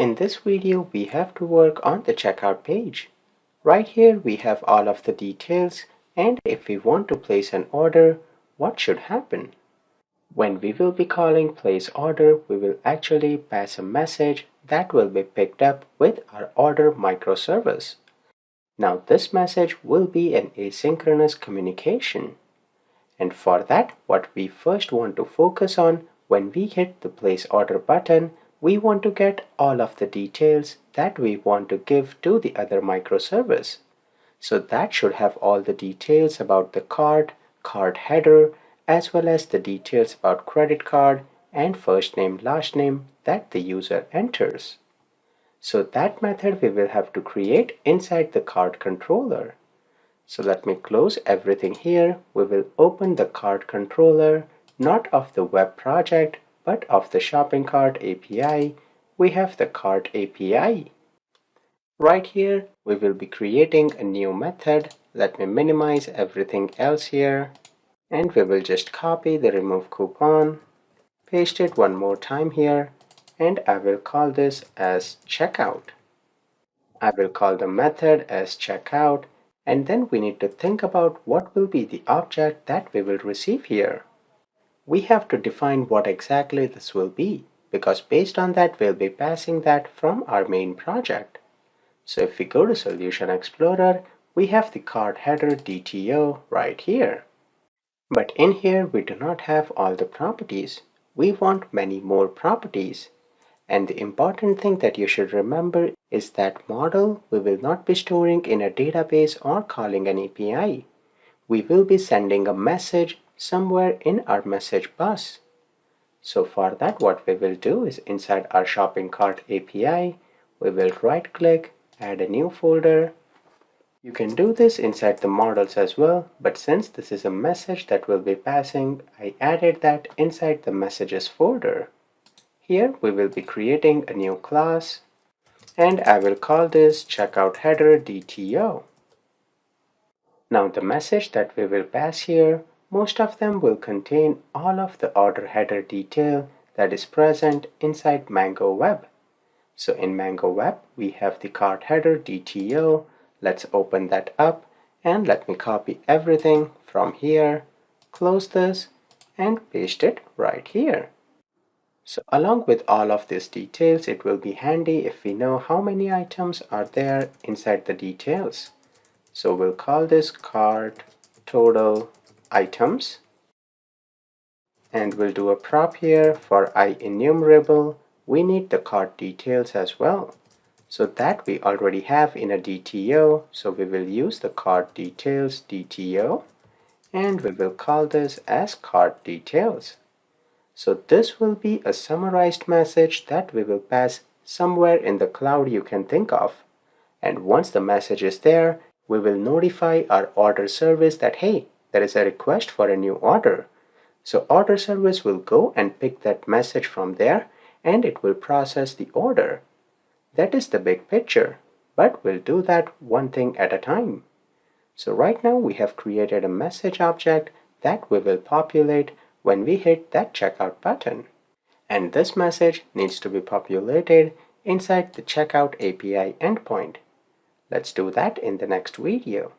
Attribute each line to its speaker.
Speaker 1: In this video, we have to work on the checkout page. Right here, we have all of the details, and if we want to place an order, what should happen? When we will be calling place order, we will actually pass a message that will be picked up with our order microservice. Now, this message will be an asynchronous communication. And for that, what we first want to focus on when we hit the place order button, we want to get all of the details that we want to give to the other microservice. So that should have all the details about the card header, as well as the details about credit card and first name, last name that the user enters. So that method we will have to create inside the card controller. So let me close everything here. We will open the card controller, not of the web project, but of the shopping cart API. We have the cart API. Right here, we will be creating a new method. Let me minimize everything else here. And we will just copy the remove coupon, paste it one more time here, and I will call this as checkout. I will call the method as checkout. And then we need to think about what will be the object that we will receive here. We have to define what exactly this will be, because based on that we'll be passing that from our main project. So if we go to Solution Explorer, we have the card header DTO right here. But in here we do not have all the properties. We want many more properties. And the important thing that you should remember is that model we will not be storing in a database or calling an API. We will be sending a message somewhere in our message bus. So for that, what we will do is inside our shopping cart API, we will right click, add a new folder. You can do this inside the models as well, but since this is a message that will be passing, I added that inside the messages folder. Here we will be creating a new class, and I will call this checkout header DTO. Now the message that we will pass here, most of them will contain all of the order header detail that is present inside Mango Web. So in Mango Web, we have the cart header DTO. Let's open that up and let me copy everything from here, close this, and paste it right here. So along with all of these details, it will be handy if we know how many items are there inside the details. So we'll call this cart total items. And we'll do a prop here for IEnumerable. We need the cart details as well. So that we already have in a DTO. So we will use the cart details DTO. And we will call this as cart details. So this will be a summarized message that we will pass somewhere in the cloud you can think of. And once the message is there, we will notify our order service that, hey, there is a request for a new order. So order service will go and pick that message from there, and it will process the order. That is the big picture, but we'll do that one thing at a time. So right now we have created a message object that we will populate when we hit that checkout button. And this message needs to be populated inside the checkout API endpoint. Let's do that in the next video.